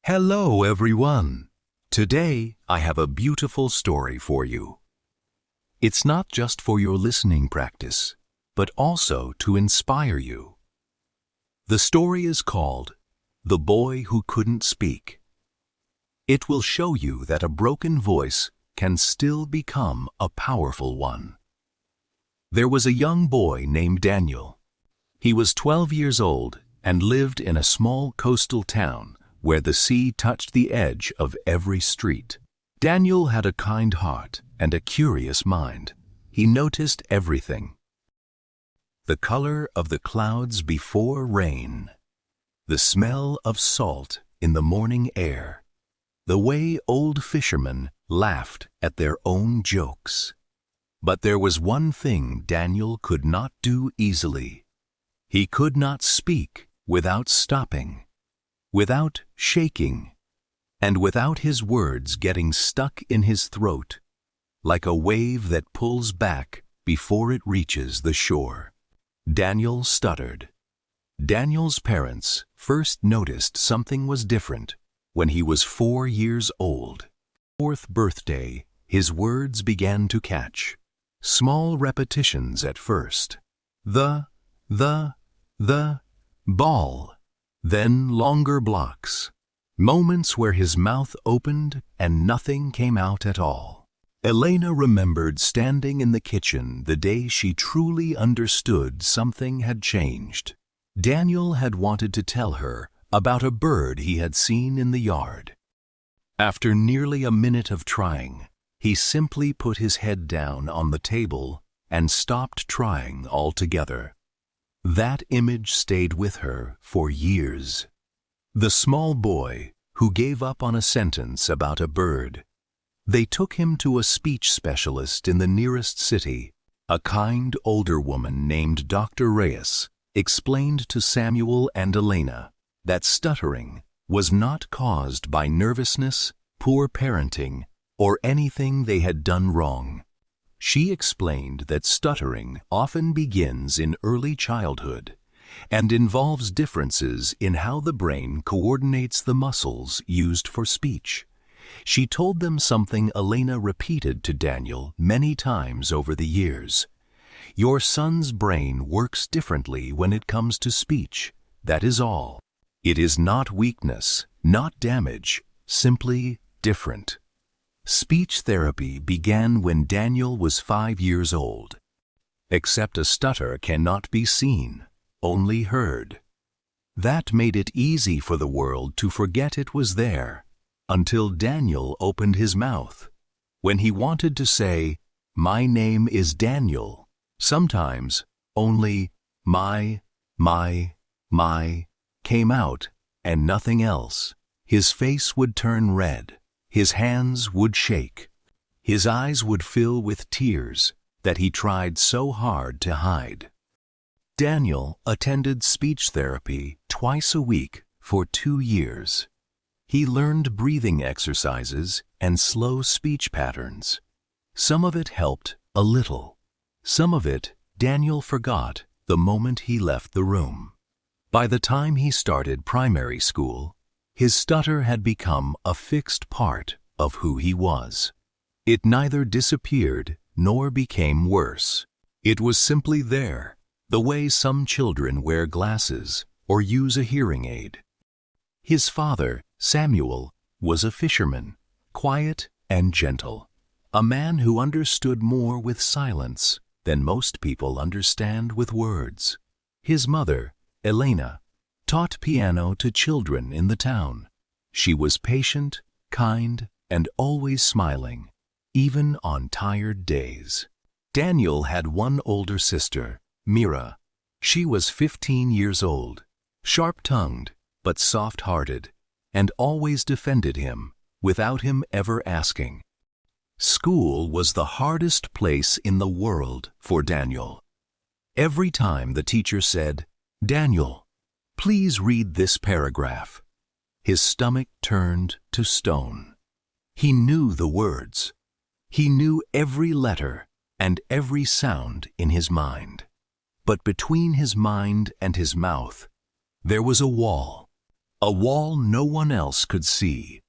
Hello, everyone. Today, I have a beautiful story for you. It's not just for your listening practice, but also to inspire you. The story is called The Boy Who Couldn't Speak. It will show you that a broken voice can still become a powerful one. There was a young boy named Daniel. He was 12 years old and lived in a small coastal town where the sea touched the edge of every street. Daniel had a kind heart and a curious mind. He noticed everything. The color of the clouds before rain, the smell of salt in the morning air, the way old fishermen laughed at their own jokes. But there was one thing Daniel could not do easily. He could not speak without stopping, without shaking, and without his words getting stuck in his throat, like a wave that pulls back before it reaches the shore. Daniel stuttered. Daniel's parents first noticed something was different when he was 4 years old. 4th birthday, his words began to catch. Small repetitions at first. The, ball. Then longer blocks. Moments where his mouth opened and nothing came out at all. Elena remembered standing in the kitchen the day she truly understood something had changed. Daniel had wanted to tell her about a bird he had seen in the yard. After nearly a minute of trying, he simply put his head down on the table and stopped trying altogether. That image stayed with her for years. The small boy who gave up on a sentence about a bird. They took him to a speech specialist in the nearest city. A kind older woman named Dr. Reyes explained to Samuel and Elena that stuttering was not caused by nervousness, poor parenting, or anything they had done wrong. She explained that stuttering often begins in early childhood and involves differences in how the brain coordinates the muscles used for speech. She told them something Elena repeated to Daniel many times over the years. Your son's brain works differently when it comes to speech. That is all. It is not weakness, not damage, simply different. Speech therapy began when Daniel was 5 years old. Except a stutter cannot be seen, only heard. That made it easy for the world to forget it was there, until Daniel opened his mouth. When he wanted to say, "My name is Daniel," sometimes only my came out and nothing else. His face would turn red. His hands would shake. His eyes would fill with tears that he tried so hard to hide. Daniel attended speech therapy twice a week for 2 years. He learned breathing exercises and slow speech patterns. Some of it helped a little. Some of it Daniel forgot the moment he left the room. By the time he started primary school, his stutter had become a fixed part of who he was. It neither disappeared nor became worse. It was simply there, the way some children wear glasses or use a hearing aid. His father, Samuel, was a fisherman, quiet and gentle, a man who understood more with silence than most people understand with words. His mother, Elena, taught piano to children in the town. She was patient, kind, and always smiling, even on tired days. Daniel had one older sister, Mira. She was 15 years old, sharp-tongued but soft-hearted, and always defended him without him ever asking. School was the hardest place in the world for Daniel. Every time the teacher said, "Daniel, please read this paragraph," his stomach turned to stone. He knew the words. He knew every letter and every sound in his mind. But between his mind and his mouth, there was a wall. A wall no one else could see,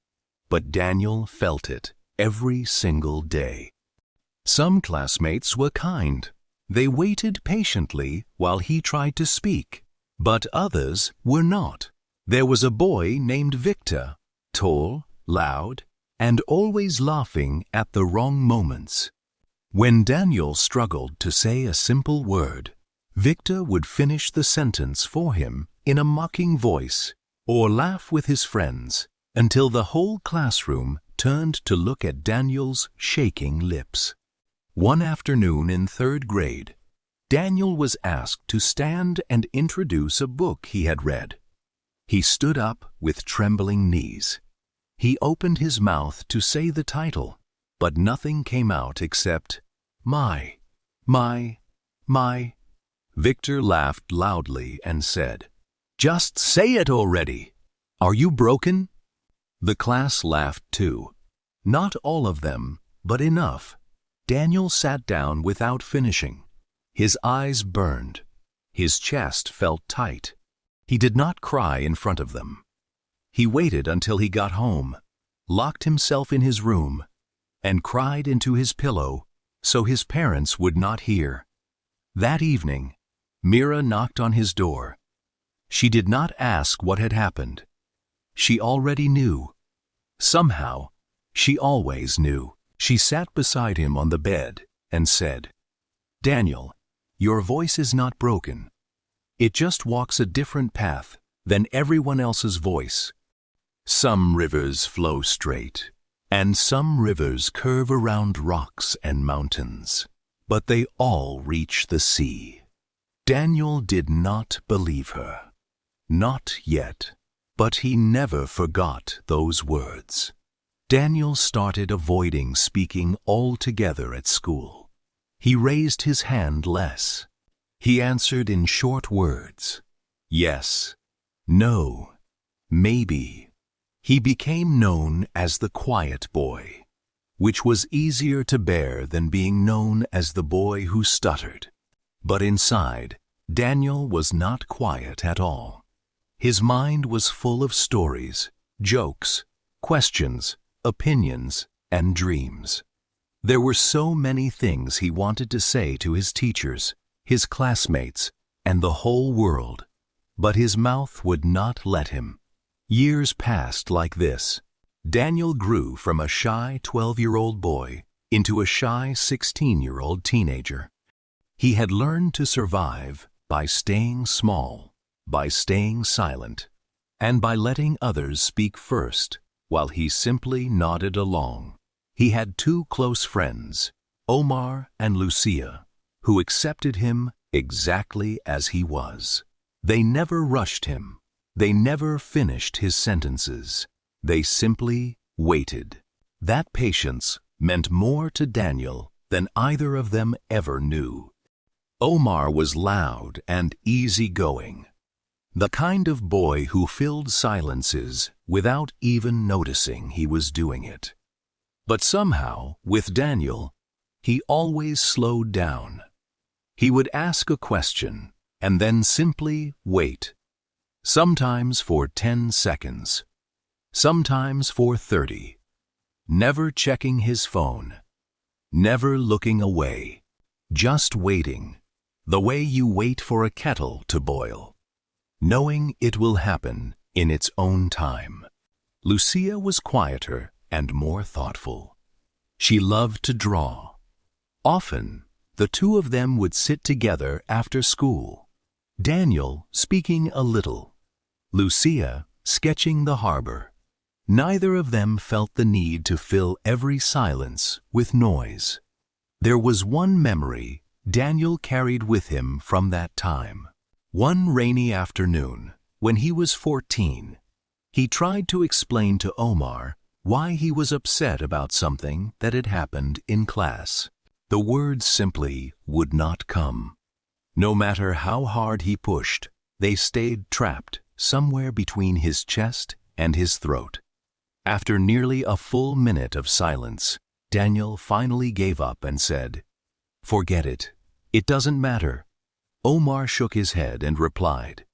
but Daniel felt it every single day. Some classmates were kind. They waited patiently while he tried to speak, but others were not. There was a boy named Victor, tall, loud, and always laughing at the wrong moments. When Daniel struggled to say a simple word, Victor would finish the sentence for him in a mocking voice or laugh with his friends until the whole classroom turned to look at Daniel's shaking lips. One afternoon in 3rd grade, Daniel was asked to stand and introduce a book he had read. He stood up with trembling knees. He opened his mouth to say the title, but nothing came out except, my. Victor laughed loudly and said, "Just say it already! Are you broken?" The class laughed too. Not all of them, but enough. Daniel sat down without finishing. His eyes burned. His chest felt tight. He did not cry in front of them. He waited until he got home, locked himself in his room, and cried into his pillow so his parents would not hear. That evening, Mira knocked on his door. She did not ask what had happened. She already knew. Somehow, she always knew. She sat beside him on the bed and said, "Daniel, your voice is not broken. It just walks a different path than everyone else's voice. Some rivers flow straight, and some rivers curve around rocks and mountains, but they all reach the sea." Daniel did not believe her. Not yet, but he never forgot those words. Daniel started avoiding speaking altogether at school. He raised his hand less. He answered in short words, yes, no, maybe. He became known as the quiet boy, which was easier to bear than being known as the boy who stuttered. But inside, Daniel was not quiet at all. His mind was full of stories, jokes, questions, opinions, and dreams. There were so many things he wanted to say to his teachers, his classmates, and the whole world, but his mouth would not let him. Years passed like this. Daniel grew from a shy 12-year-old boy into a shy 16-year-old teenager. He had learned to survive by staying small, by staying silent, and by letting others speak first, while he simply nodded along. He had two close friends, Omar and Lucia, who accepted him exactly as he was. They never rushed him. They never finished his sentences. They simply waited. That patience meant more to Daniel than either of them ever knew. Omar was loud and easygoing, the kind of boy who filled silences without even noticing he was doing it. But somehow, with Daniel, he always slowed down. He would ask a question and then simply wait, sometimes for 10 seconds, sometimes for 30, never checking his phone, never looking away, just waiting, the way you wait for a kettle to boil, knowing it will happen in its own time. Lucia was quieter and more thoughtful. She loved to draw. Often, the two of them would sit together after school, Daniel speaking a little, Lucia sketching the harbor. Neither of them felt the need to fill every silence with noise. There was one memory Daniel carried with him from that time. One rainy afternoon, when he was 14, he tried to explain to Omar why he was upset about something that had happened in class. The words simply would not come. No matter how hard he pushed, they stayed trapped somewhere between his chest and his throat. After nearly a full minute of silence, Daniel finally gave up and said, "Forget it. It doesn't matter." Omar shook his head and replied,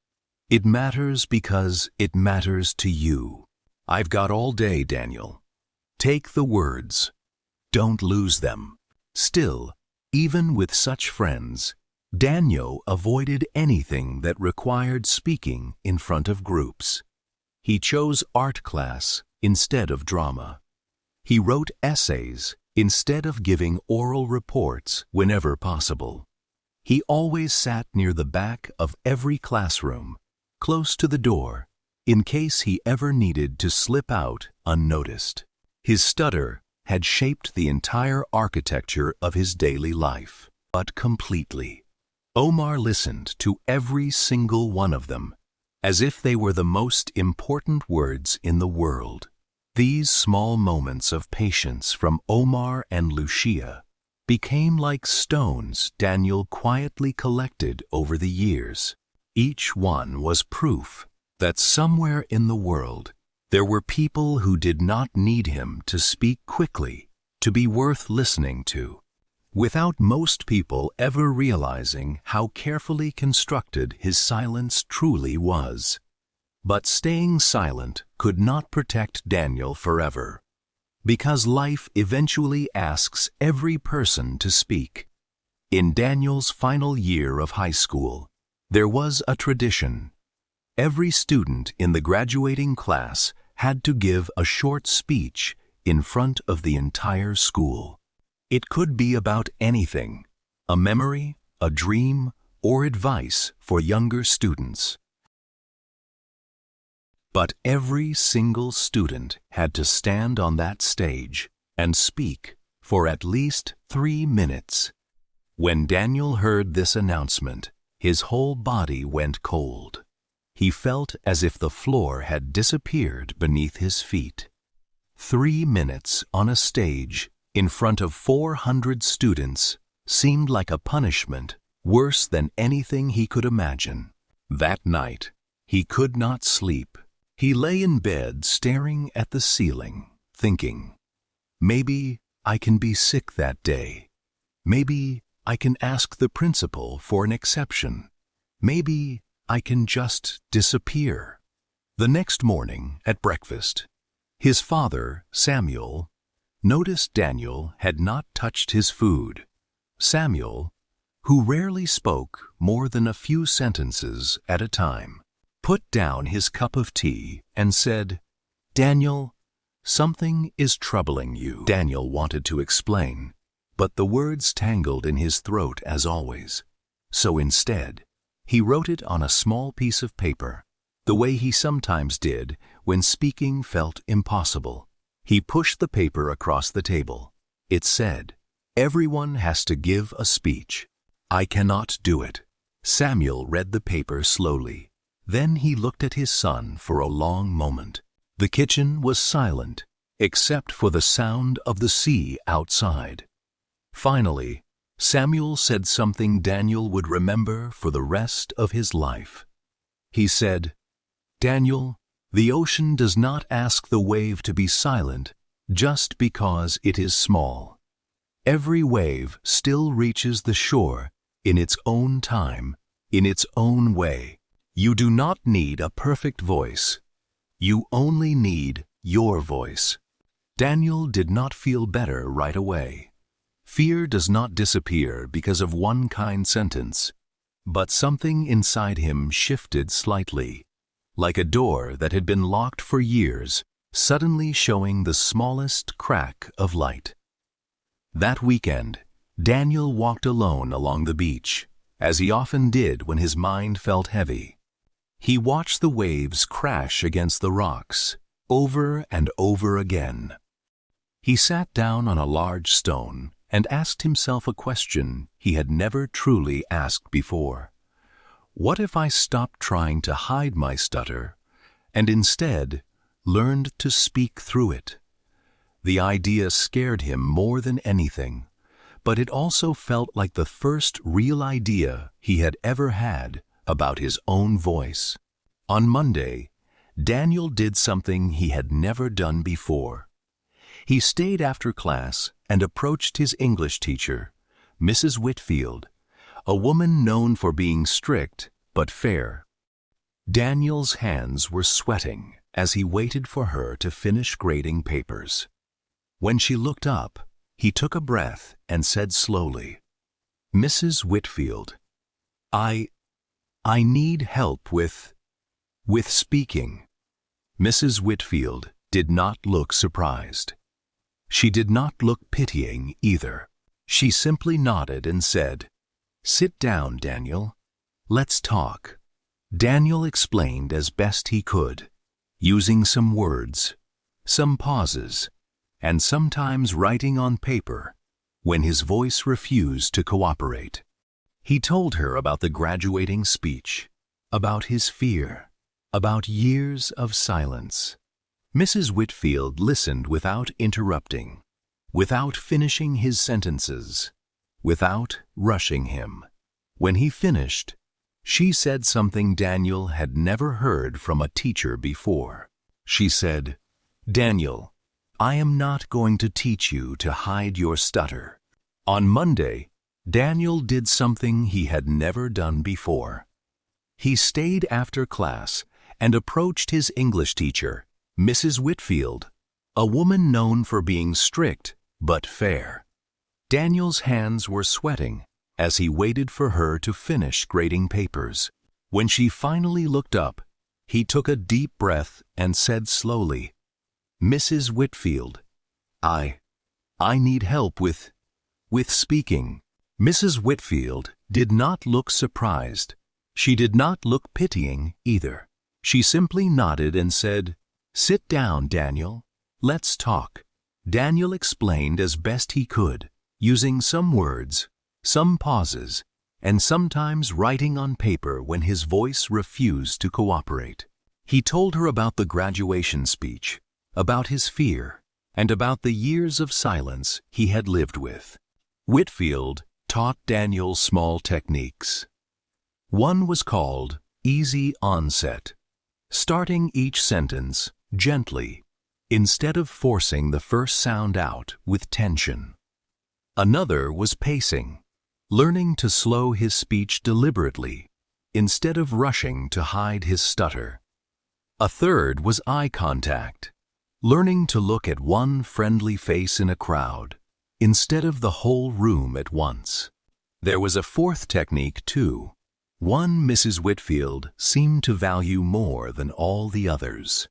It matters because it matters to you. I've got all day, Daniel. Take the words. Don't lose them. Still, even with such friends, Daniel avoided anything that required speaking in front of groups. He chose art class instead of drama. He wrote essays instead of giving oral reports whenever possible. He always sat near the back of every classroom, close to the door, in case he ever needed to slip out unnoticed. His stutter had shaped the entire architecture of his daily life, but completely. Omar listened to every single one of them, as if they were the most important words in the world. These small moments of patience from Omar and Lucia became like stones Daniel quietly collected over the years. Each one was proof that somewhere in the world there were people who did not need him to speak quickly to be worth listening to, without most people ever realizing how carefully constructed his silence truly was. But staying silent could not protect Daniel forever, because life eventually asks every person to speak. In Daniel's final year of high school, there was a tradition. Every student in the graduating class had to give a short speech in front of the entire school. It could be about anything, a memory, a dream, or advice for younger students. But every single student had to stand on that stage and speak for at least 3 minutes. When Daniel heard this announcement, his whole body went cold. He felt as if the floor had disappeared beneath his feet. 3 minutes on a stage in front of 400 students seemed like a punishment worse than anything he could imagine. That night, he could not sleep. He lay in bed staring at the ceiling, thinking, maybe I can be sick that day. Maybe I can ask the principal for an exception. Maybe I can just disappear. The next morning at breakfast, his father, Samuel, noticed Daniel had not touched his food. Samuel, who rarely spoke more than a few sentences at a time, put down his cup of tea and said, "Daniel, something is troubling you." Daniel wanted to explain, but the words tangled in his throat as always. So instead, he wrote it on a small piece of paper, the way he sometimes did when speaking felt impossible. He pushed the paper across the table. It said, "Everyone has to give a speech. I cannot do it." Samuel read the paper slowly. Then he looked at his son for a long moment. The kitchen was silent, except for the sound of the sea outside. Finally, Samuel said something Daniel would remember for the rest of his life. He said, "Daniel, the ocean does not ask the wave to be silent just because it is small. Every wave still reaches the shore in its own time, in its own way. You do not need a perfect voice. You only need your voice." Daniel did not feel better right away. Fear does not disappear because of one kind sentence, but something inside him shifted slightly, like a door that had been locked for years, suddenly showing the smallest crack of light. That weekend, Daniel walked alone along the beach, as he often did when his mind felt heavy. He watched the waves crash against the rocks, over and over again. He sat down on a large stone and asked himself a question he had never truly asked before. What if I stopped trying to hide my stutter and instead learned to speak through it? The idea scared him more than anything, but it also felt like the first real idea he had ever had about his own voice. On Monday, Daniel did something he had never done before. He stayed after class and approached his English teacher, Mrs. Whitfield, a woman known for being strict but fair. Daniel's hands were sweating as he waited for her to finish grading papers. When she looked up, he took a breath and said slowly, "Mrs. Whitfield, I need help with speaking." Mrs. Whitfield did not look surprised. She did not look pitying either. She simply nodded and said, "Sit down, Daniel. Let's talk." Daniel explained as best he could, using some words, some pauses, and sometimes writing on paper when his voice refused to cooperate. He told her about the graduating speech, about his fear, about years of silence. Mrs. Whitfield listened without interrupting, without finishing his sentences, without rushing him. When he finished, she said something Daniel had never heard from a teacher before. She said, "Daniel, I am not going to teach you to hide your stutter." On Monday, Daniel did something he had never done before. He stayed after class and approached his English teacher, Mrs. Whitfield, a woman known for being strict but fair. Daniel's hands were sweating as he waited for her to finish grading papers. When she finally looked up, he took a deep breath and said slowly, "Mrs. Whitfield, I need help with speaking." Mrs. Whitfield did not look surprised. She did not look pitying either. She simply nodded and said, "Sit down, Daniel. Let's talk." Daniel explained as best he could, using some words, some pauses, and sometimes writing on paper when his voice refused to cooperate. He told her about the graduation speech, about his fear, and about the years of silence he had lived with. Whitfield taught Daniel small techniques. One was called easy onset, starting each sentence gently, instead of forcing the first sound out with tension. Another was pacing, learning to slow his speech deliberately, instead of rushing to hide his stutter. A third was eye contact, learning to look at one friendly face in a crowd, instead of the whole room at once. There was a fourth technique too, one Mrs. Whitfield seemed to value more than all the others.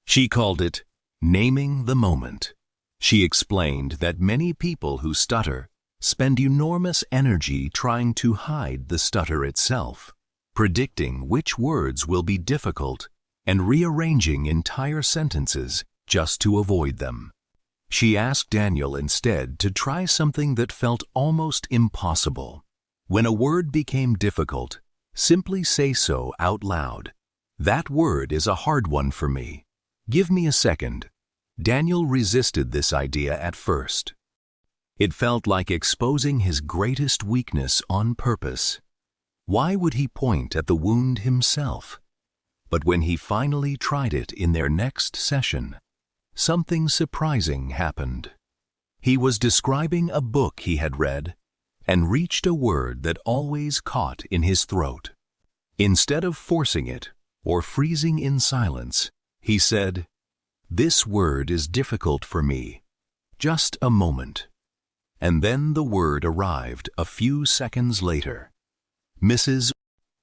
She called it naming the moment. She explained that many people who stutter spend enormous energy trying to hide the stutter itself, predicting which words will be difficult and rearranging entire sentences just to avoid them. She asked Daniel instead to try something that felt almost impossible. When a word became difficult, simply say so out loud. "That word is a hard one for me. Give me a second." Daniel resisted this idea at first. It felt like exposing his greatest weakness on purpose. Why would he point at the wound himself? But when he finally tried it in their next session, something surprising happened. He was describing a book he had read and reached a word that always caught in his throat. Instead of forcing it or freezing in silence, he said, "This word is difficult for me. Just a moment." And then the word arrived a few seconds later. Mrs.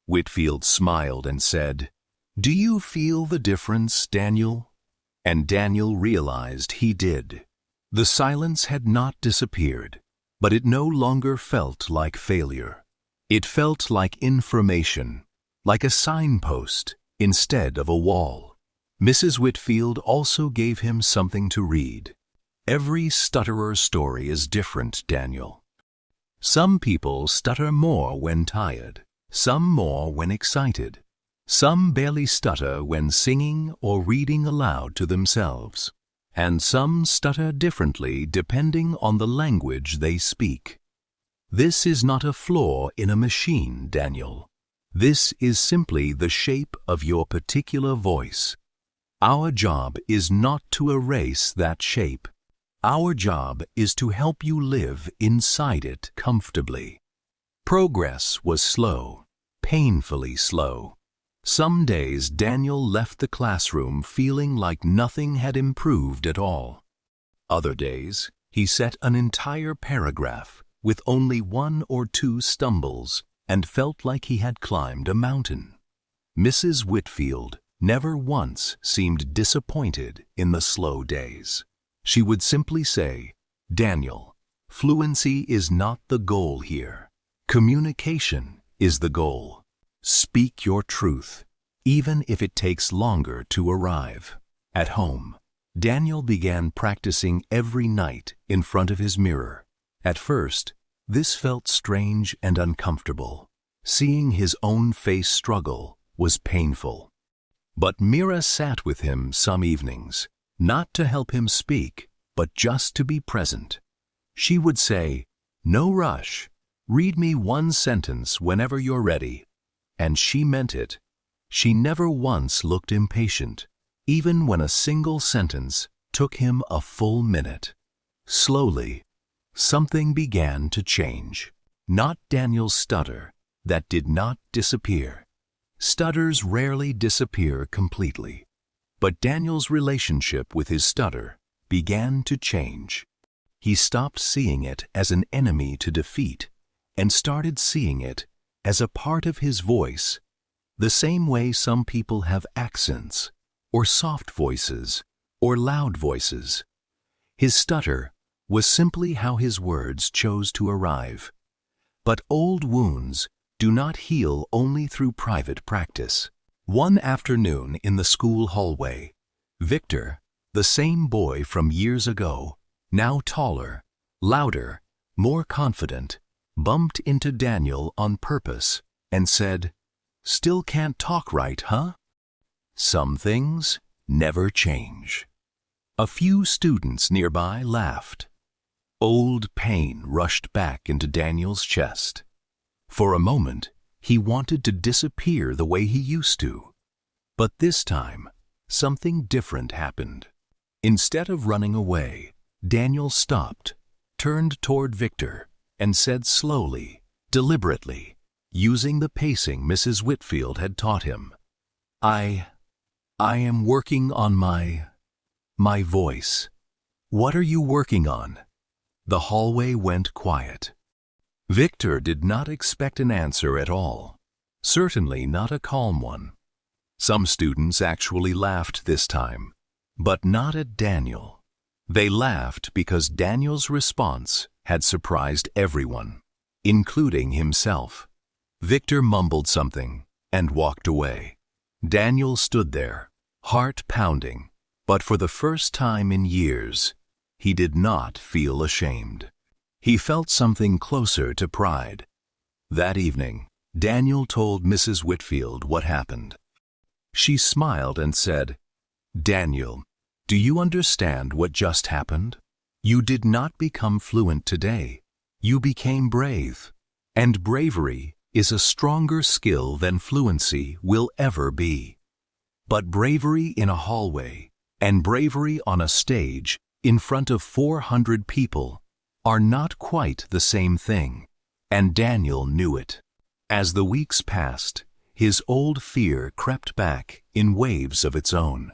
Whitfield smiled and said, "Do you feel the difference, Daniel?" And Daniel realized he did. The silence had not disappeared, but it no longer felt like failure. It felt like information, like a signpost instead of a wall. Mrs. Whitfield also gave him something to read. "Every stutterer's story is different, Daniel. Some people stutter more when tired, some more when excited. Some barely stutter when singing or reading aloud to themselves, and some stutter differently depending on the language they speak. This is not a flaw in a machine, Daniel. This is simply the shape of your particular voice. Our job is not to erase that shape. Our job is to help you live inside it comfortably." Progress was slow, painfully slow. Some days Daniel left the classroom feeling like nothing had improved at all. Other days, he set an entire paragraph with only 1 or 2 stumbles and felt like he had climbed a mountain. Mrs. Whitfield never once seemed disappointed in the slow days. She would simply say, "Daniel, fluency is not the goal here. Communication is the goal. Speak your truth, even if it takes longer to arrive." At home, Daniel began practicing every night in front of his mirror. At first, this felt strange and uncomfortable. Seeing his own face struggle was painful. But Mira sat with him some evenings, not to help him speak, but just to be present. She would say, "No rush. Read me 1 sentence whenever you're ready." And she meant it. She never once looked impatient, even when a single sentence took him a full minute. Slowly, something began to change. Not Daniel's stutter, that did not disappear. Stutters rarely disappear completely. But Daniel's relationship with his stutter began to change. He stopped seeing it as an enemy to defeat and started seeing it as a part of his voice, the same way some people have accents, or soft voices, or loud voices. His stutter was simply how his words chose to arrive. But old wounds do not heal only through private practice. One afternoon in the school hallway, Victor, the same boy from years ago, now taller, louder, more confident, bumped into Daniel on purpose and said, "Still can't talk right, huh?" Some things never change. A few students nearby laughed. Old pain rushed back into Daniel's chest. For a moment, he wanted to disappear the way he used to. But this time, something different happened. Instead of running away, Daniel stopped, turned toward Victor, and said slowly, deliberately, using the pacing Mrs. Whitfield had taught him, I am working on my voice." "What are you working on?" The hallway went quiet. Victor did not expect an answer at all, certainly not a calm one. Some students actually laughed this time, but not at Daniel. They laughed because Daniel's response had surprised everyone, including himself. Victor mumbled something and walked away. Daniel stood there, heart pounding, but for the first time in years, he did not feel ashamed. He felt something closer to pride. That evening, Daniel told Mrs. Whitfield what happened. She smiled and said, "Daniel, do you understand what just happened? You did not become fluent today. You became brave. And bravery is a stronger skill than fluency will ever be. But bravery in a hallway and bravery on a stage in front of 400 people are not quite the same thing, and Daniel knew it. As the weeks passed, his old fear crept back in waves of its own.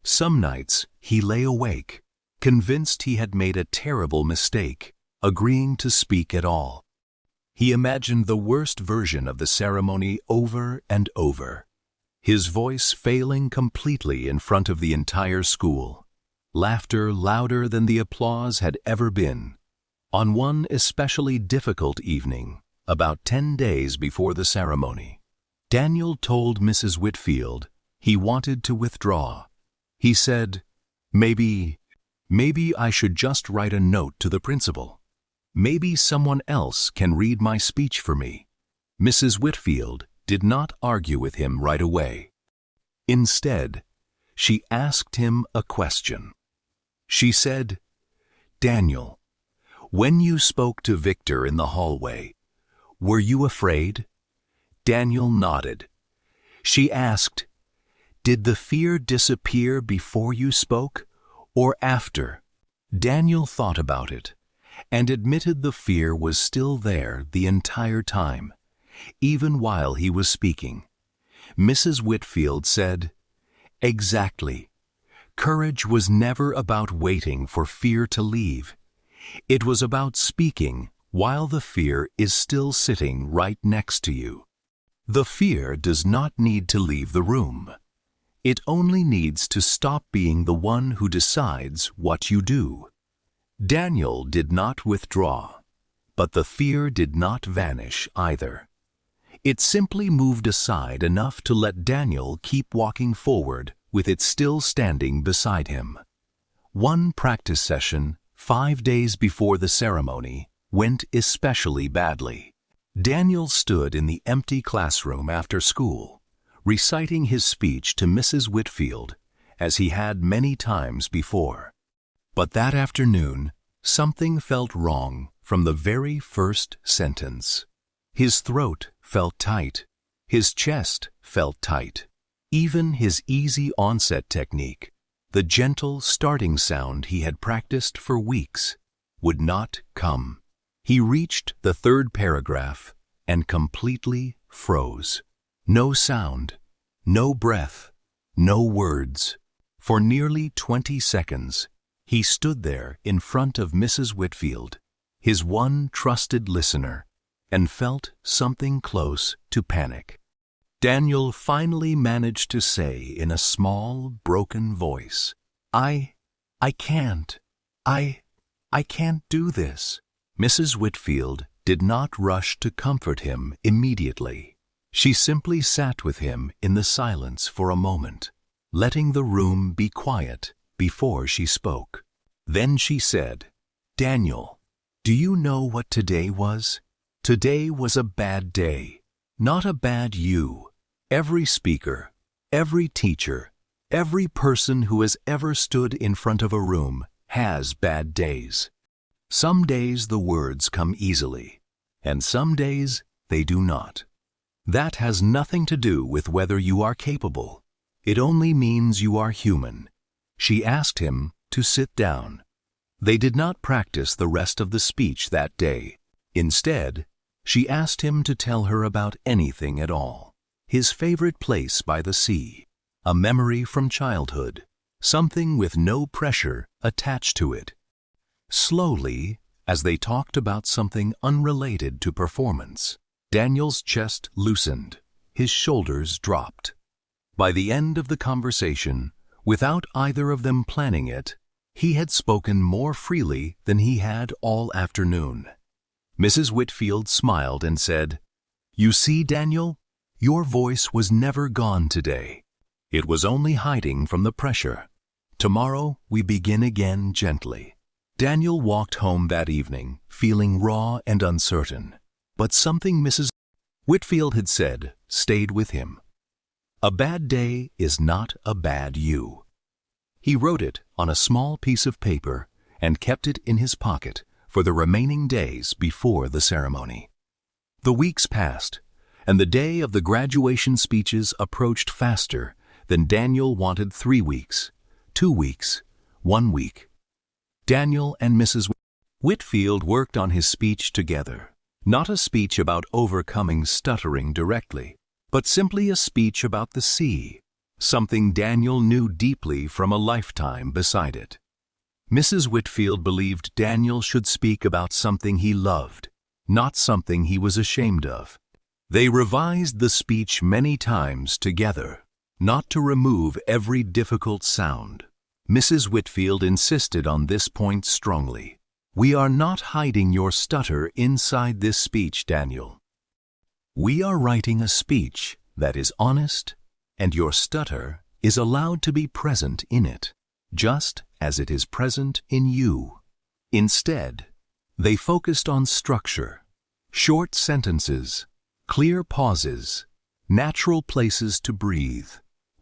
Some nights he lay awake, convinced he had made a terrible mistake, agreeing to speak at all. He imagined the worst version of the ceremony over and over, his voice failing completely in front of the entire school, laughter louder than the applause had ever been. On one especially difficult evening, about 10 days before the ceremony, Daniel told Mrs. Whitfield he wanted to withdraw. He said, Maybe I should just write a note to the principal. Maybe someone else can read my speech for me." Mrs. Whitfield did not argue with him right away. Instead, she asked him a question. She said, "Daniel, when you spoke to Victor in the hallway, were you afraid?" Daniel nodded. She asked, "Did the fear disappear before you spoke, or after?" Daniel thought about it, and admitted the fear was still there the entire time, even while he was speaking. Mrs. Whitfield said, "Exactly. Courage was never about waiting for fear to leave. It was about speaking while the fear is still sitting right next to you. The fear does not need to leave the room. It only needs to stop being the one who decides what you do." Daniel did not withdraw, but the fear did not vanish either. It simply moved aside enough to let Daniel keep walking forward with it still standing beside him. One practice session, 5 days before the ceremony, went especially badly. Daniel stood in the empty classroom after school, reciting his speech to Mrs. Whitfield, as he had many times before. But that afternoon, something felt wrong from the very first sentence. His throat felt tight. His chest felt tight. Even his easy onset technique, the gentle starting sound he had practiced for weeks, would not come. He reached the third paragraph and completely froze. No sound, no breath, no words. For nearly 20 seconds, he stood there in front of Mrs. Whitfield, his one trusted listener, and felt something close to panic. Daniel finally managed to say in a small, broken voice, I can't do this." Mrs. Whitfield did not rush to comfort him immediately. She simply sat with him in the silence for a moment, letting the room be quiet before she spoke. Then she said, "Daniel, do you know what today was? Today was a bad day, not a bad you. Every speaker, every teacher, every person who has ever stood in front of a room has bad days. Some days the words come easily, and some days they do not. That has nothing to do with whether you are capable. It only means you are human." She asked him to sit down. They did not practice the rest of the speech that day. Instead, she asked him to tell her about anything at all. His favorite place by the sea, a memory from childhood, something with no pressure attached to it. Slowly, as they talked about something unrelated to performance, Daniel's chest loosened, his shoulders dropped. By the end of the conversation, without either of them planning it, he had spoken more freely than he had all afternoon. Mrs. Whitfield smiled and said, "You see, Daniel, your voice was never gone today. It was only hiding from the pressure. Tomorrow we begin again gently." Daniel walked home that evening, feeling raw and uncertain. But something Mrs. Whitfield had said stayed with him. A bad day is not a bad you. He wrote it on a small piece of paper and kept it in his pocket for the remaining days before the ceremony. The weeks passed, and the day of the graduation speeches approached faster than Daniel wanted. 3 weeks, 2 weeks, 1 week. Daniel and Mrs. Whitfield worked on his speech together. Not a speech about overcoming stuttering directly, but simply a speech about the sea, something Daniel knew deeply from a lifetime beside it. Mrs. Whitfield believed Daniel should speak about something he loved, not something he was ashamed of. They revised the speech many times together, not to remove every difficult sound. Mrs. Whitfield insisted on this point strongly. "We are not hiding your stutter inside this speech, Daniel. We are writing a speech that is honest, and your stutter is allowed to be present in it, just as it is present in you." Instead, they focused on structure, short sentences, clear pauses, natural places to breathe,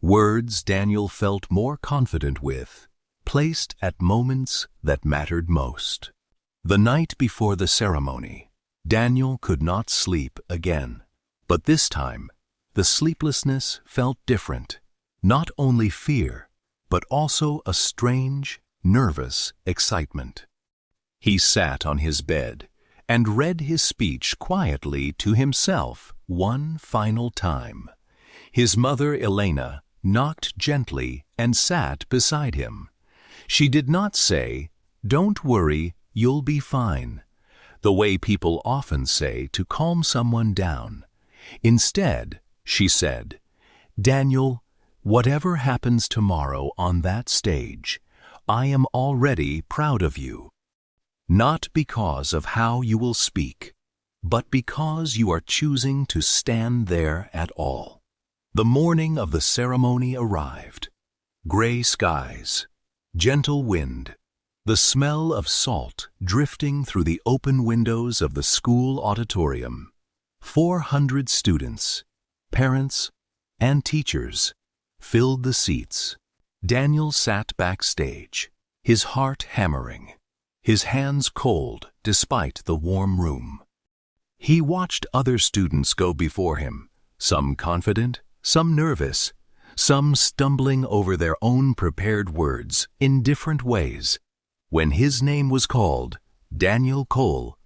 words Daniel felt more confident with, placed at moments that mattered most. The night before the ceremony, Daniel could not sleep again. But this time, the sleeplessness felt different. Not only fear, but also a strange, nervous excitement. He sat on his bed and read his speech quietly to himself one final time. His mother, Elena, knocked gently and sat beside him. She did not say, "Don't worry, you'll be fine," the way people often say to calm someone down. Instead, she said, "Daniel, whatever happens tomorrow on that stage, I am already proud of you. Not because of how you will speak, but because you are choosing to stand there at all." The morning of the ceremony arrived. Gray skies, gentle wind, the smell of salt drifting through the open windows of the school auditorium. 400 students, parents, and teachers filled the seats. Daniel sat backstage, his heart hammering, his hands cold despite the warm room. He watched other students go before him, some confident, some nervous, some stumbling over their own prepared words in different ways. When his name was called, Daniel Cole,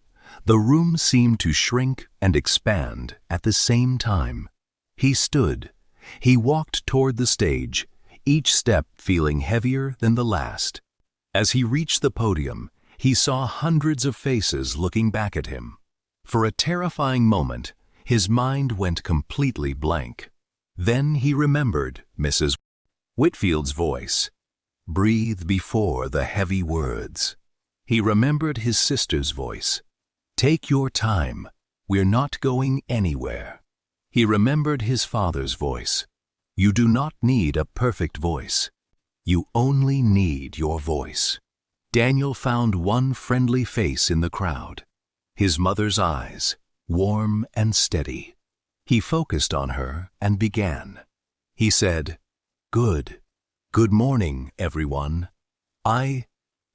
the room seemed to shrink and expand at the same time. He stood. He walked toward the stage, each step feeling heavier than the last. As he reached the podium, he saw hundreds of faces looking back at him. For a terrifying moment, his mind went completely blank. Then he remembered Mrs. Whitfield's voice. Breathe before the heavy words. He remembered his sister's voice. Take your time. We're not going anywhere. He remembered his father's voice. You do not need a perfect voice. You only need your voice. Daniel found one friendly face in the crowd. His mother's eyes, warm and steady. He focused on her and began. He said, Good morning, everyone. I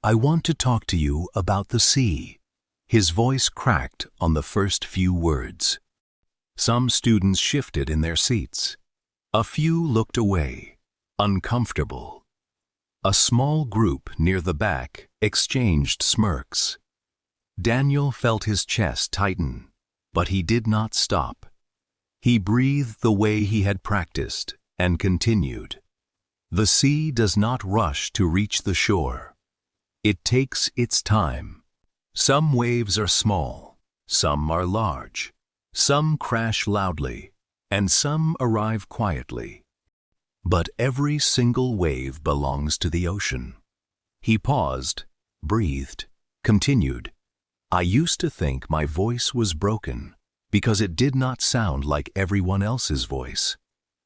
want to talk to you about the sea." His voice cracked on the first few words. Some students shifted in their seats. A few looked away, uncomfortable. A small group near the back exchanged smirks. Daniel felt his chest tighten, but he did not stop. He breathed the way he had practiced and continued. The sea does not rush to reach the shore. It takes its time. Some waves are small, some are large, some crash loudly, and some arrive quietly. But every single wave belongs to the ocean. He paused, breathed, continued. I used to think my voice was broken because it did not sound like everyone else's voice.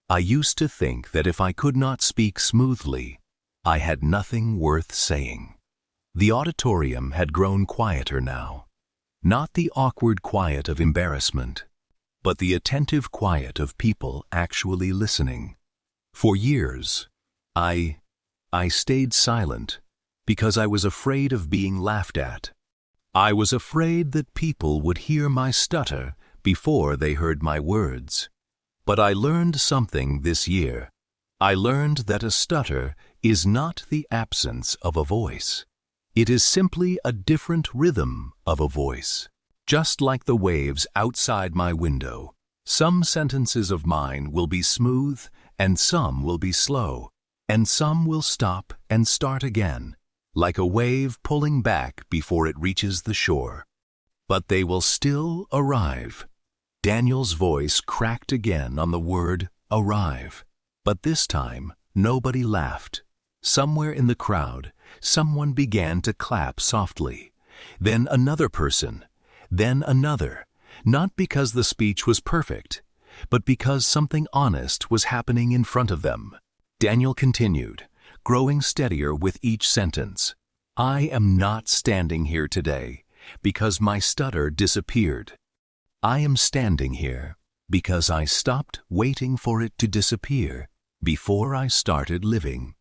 I used to think that if I could not speak smoothly, I had nothing worth saying. The auditorium had grown quieter now. Not the awkward quiet of embarrassment, but the attentive quiet of people actually listening. For years, I stayed silent because I was afraid of being laughed at. I was afraid that people would hear my stutter before they heard my words. But I learned something this year. I learned that a stutter is not the absence of a voice. It is simply a different rhythm of a voice. Just like the waves outside my window, some sentences of mine will be smooth and some will be slow, and some will stop and start again, like a wave pulling back before it reaches the shore. But they will still arrive. Daniel's voice cracked again on the word arrive, but this time nobody laughed. Somewhere in the crowd, someone began to clap softly, then another person, then another, not because the speech was perfect, but because something honest was happening in front of them. Daniel continued, growing steadier with each sentence. I am not standing here today because my stutter disappeared. I am standing here because I stopped waiting for it to disappear before I started living.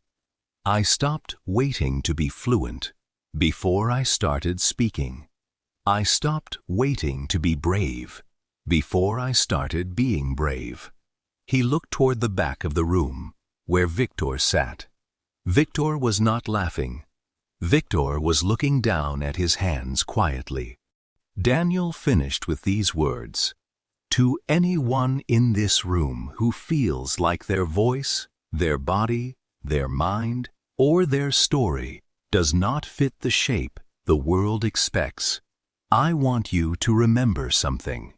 I stopped waiting to be fluent before I started speaking. I stopped waiting to be brave before I started being brave. He looked toward the back of the room where Victor sat. Victor was not laughing. Victor was looking down at his hands quietly. Daniel finished with these words. To anyone in this room who feels like their voice, their body, their mind, or their story does not fit the shape the world expects, I want you to remember something.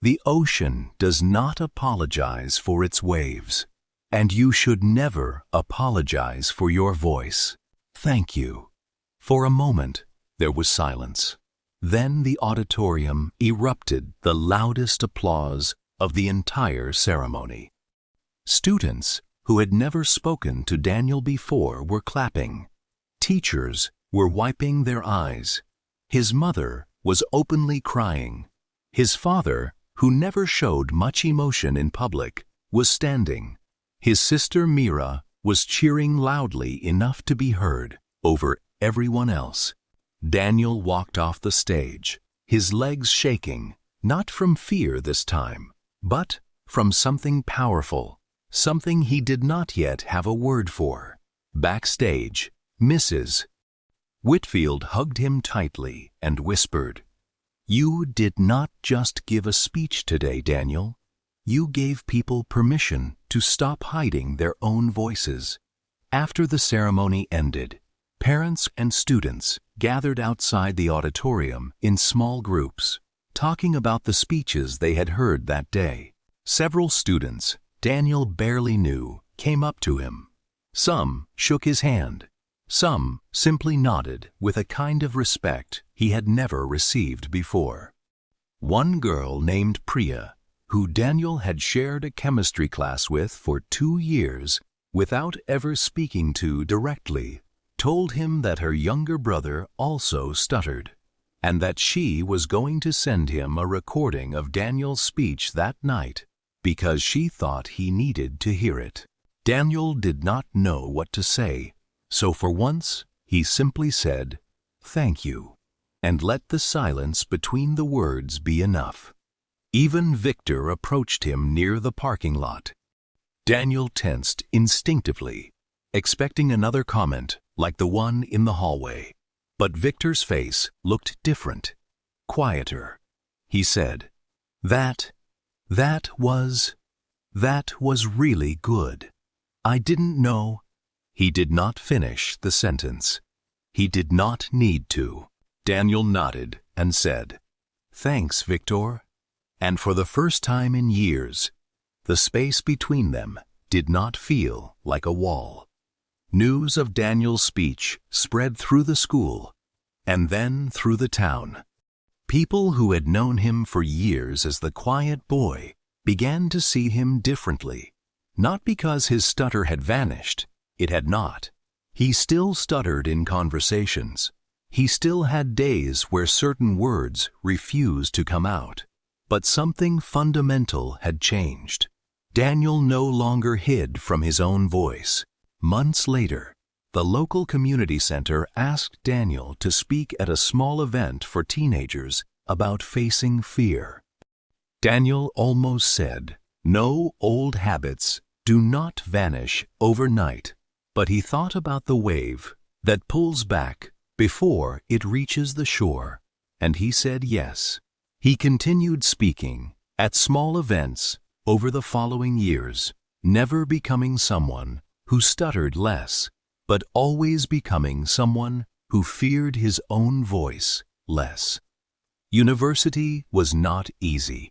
The ocean does not apologize for its waves, and you should never apologize for your voice. Thank you. For a moment, there was silence. Then the auditorium erupted the loudest applause of the entire ceremony. Students who had never spoken to Daniel before were clapping. Teachers were wiping their eyes. His mother was openly crying. His father, who never showed much emotion in public, was standing. His sister Mira was cheering loudly enough to be heard over everyone else. Daniel walked off the stage, his legs shaking, not from fear this time, but from something powerful, something he did not yet have a word for. Backstage, Mrs. Whitfield hugged him tightly and whispered, "You did not just give a speech today, Daniel. You gave people permission to stop hiding their own voices." After the ceremony ended, parents and students gathered outside the auditorium in small groups, talking about the speeches they had heard that day. Several students Daniel barely knew came up to him. Some shook his hand. Some simply nodded with a kind of respect he had never received before. One girl named Priya, who Daniel had shared a chemistry class with for 2 years without ever speaking to directly, told him that her younger brother also stuttered, and that she was going to send him a recording of Daniel's speech that night because she thought he needed to hear it. Daniel did not know what to say, so for once he simply said, "Thank you," and let the silence between the words be enough. Even Victor approached him near the parking lot. Daniel tensed instinctively, expecting another comment like the one in the hallway. But Victor's face looked different, quieter. He said, That was really good. I didn't know." He did not finish the sentence. He did not need to. Daniel nodded and said, "Thanks, Victor." And for the first time in years, the space between them did not feel like a wall. News of Daniel's speech spread through the school, and then through the town. People who had known him for years as the quiet boy began to see him differently, not because his stutter had vanished. It had not. He still stuttered in conversations. He still had days where certain words refused to come out. But something fundamental had changed. Daniel no longer hid from his own voice. Months later, the local community center asked Daniel to speak at a small event for teenagers about facing fear. Daniel almost said, "No old habits do not vanish overnight," but he thought about the wave that pulls back before it reaches the shore, and he said yes. He continued speaking at small events over the following years, never becoming someone who stuttered less, but always becoming someone who feared his own voice less. University was not easy.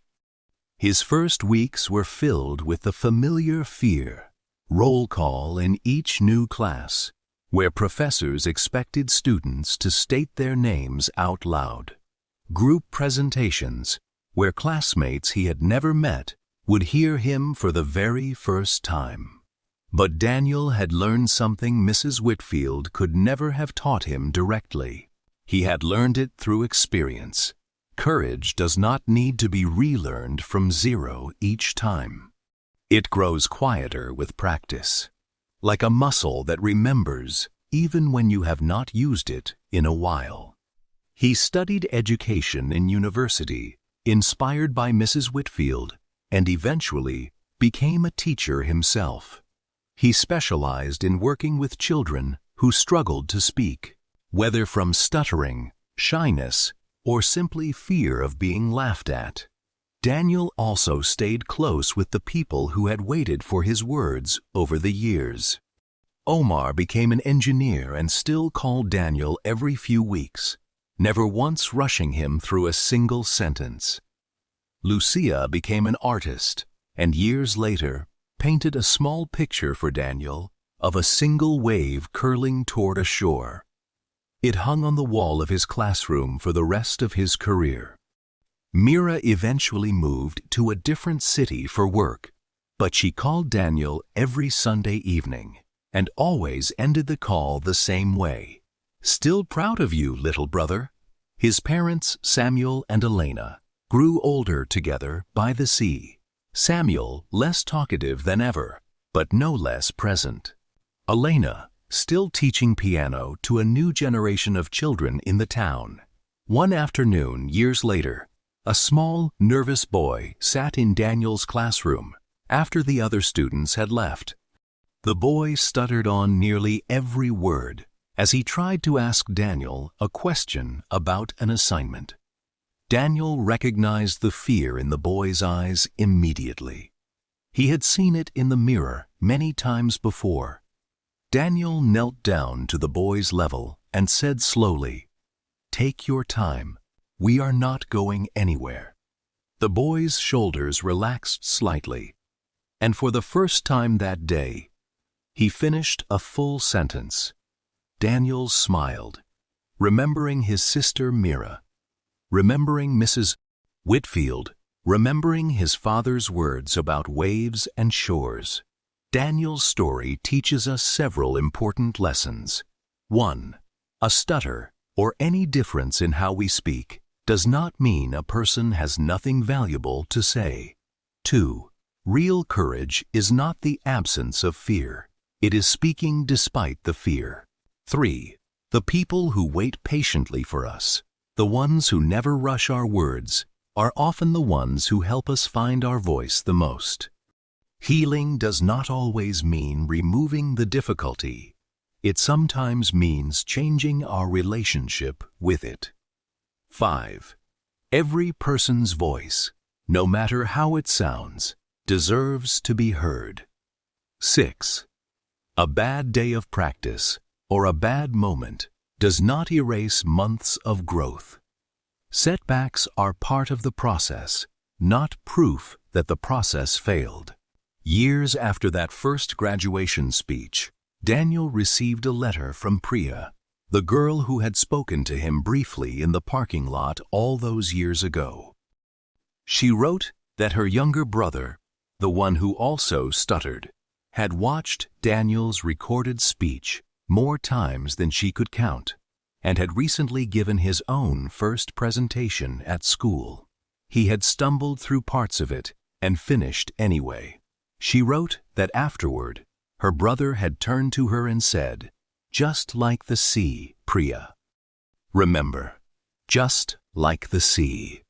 His first weeks were filled with the familiar fear, roll call in each new class, where professors expected students to state their names out loud. Group presentations, where classmates he had never met would hear him for the very first time. But Daniel had learned something Mrs. Whitfield could never have taught him directly. He had learned it through experience. Courage does not need to be relearned from zero each time. It grows quieter with practice, like a muscle that remembers even when you have not used it in a while. He studied education in university, inspired by Mrs. Whitfield, and eventually became a teacher himself. He specialized in working with children who struggled to speak, whether from stuttering, shyness, or simply fear of being laughed at. Daniel also stayed close with the people who had waited for his words over the years. Omar became an engineer and still called Daniel every few weeks, never once rushing him through a single sentence. Lucia became an artist, and years later painted a small picture for Daniel of a single wave curling toward a shore. It hung on the wall of his classroom for the rest of his career. Mira eventually moved to a different city for work, but she called Daniel every Sunday evening and always ended the call the same way. "Still proud of you, little brother." His parents, Samuel and Elena, grew older together by the sea. Samuel, less talkative than ever, but no less present. Elena, still teaching piano to a new generation of children in the town. One afternoon, years later, a small, nervous boy sat in Daniel's classroom after the other students had left. The boy stuttered on nearly every word as he tried to ask Daniel a question about an assignment. Daniel recognized the fear in the boy's eyes immediately. He had seen it in the mirror many times before. Daniel knelt down to the boy's level and said slowly, "Take your time. We are not going anywhere." The boy's shoulders relaxed slightly, and for the first time that day, he finished a full sentence. Daniel smiled, remembering his sister Mira, remembering Mrs. Whitfield, remembering his father's words about waves and shores. Daniel's story teaches us several important lessons. 1. A stutter, or any difference in how we speak, does not mean a person has nothing valuable to say. 2. Real courage is not the absence of fear. It is speaking despite the fear. 3. The people who wait patiently for us, the ones who never rush our words, are often the ones who help us find our voice the most. Healing does not always mean removing the difficulty. It sometimes means changing our relationship with it. 5. Every person's voice, no matter how it sounds, deserves to be heard. 6. A bad day of practice or a bad moment does not erase months of growth. Setbacks are part of the process, not proof that the process failed. Years after that first graduation speech, Daniel received a letter from Priya, the girl who had spoken to him briefly in the parking lot all those years ago. She wrote that her younger brother, the one who also stuttered, had watched Daniel's recorded speech more times than she could count, and had recently given his own first presentation at school. He had stumbled through parts of it and finished anyway. She wrote that afterward, her brother had turned to her and said, "Just like the sea, Priya. Remember, just like the sea."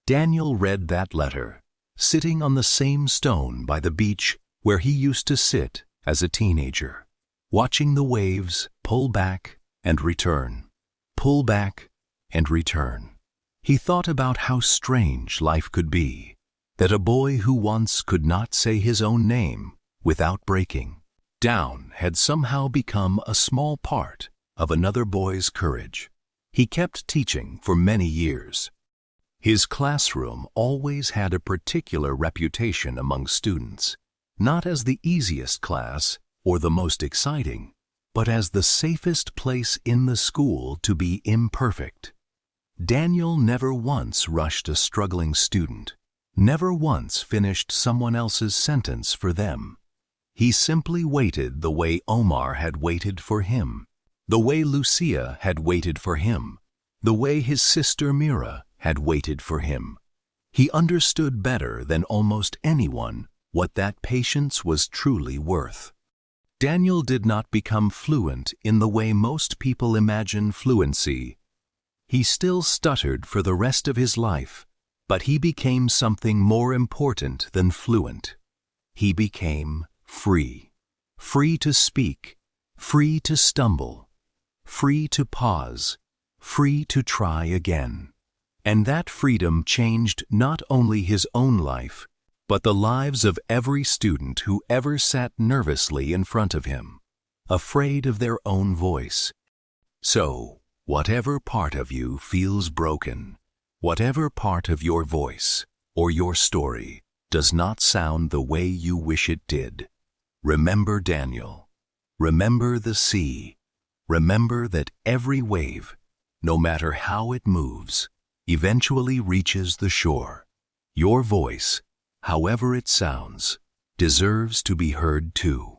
Daniel read that letter, sitting on the same stone by the beach where he used to sit as a teenager, watching the waves pull back and return, pull back and return. He thought about how strange life could be, that a boy who once could not say his own name without breaking down had somehow become a small part of another boy's courage. He kept teaching for many years. His classroom always had a particular reputation among students, not as the easiest class or the most exciting, but as the safest place in the school to be imperfect. Daniel never once rushed a struggling student, never once finished someone else's sentence for them. He simply waited the way Omar had waited for him, the way Lucia had waited for him, the way his sister Mira had waited for him. He understood better than almost anyone what that patience was truly worth. Daniel did not become fluent in the way most people imagine fluency. He still stuttered for the rest of his life, but he became something more important than fluent. He became free. Free to speak, free to stumble, free to pause, free to try again. And that freedom changed not only his own life, but the lives of every student who ever sat nervously in front of him, afraid of their own voice. So, whatever part of you feels broken, whatever part of your voice or your story does not sound the way you wish it did, remember Daniel. Remember the sea. Remember that every wave, no matter how it moves, eventually reaches the shore. Your voice, however it sounds, deserves to be heard too.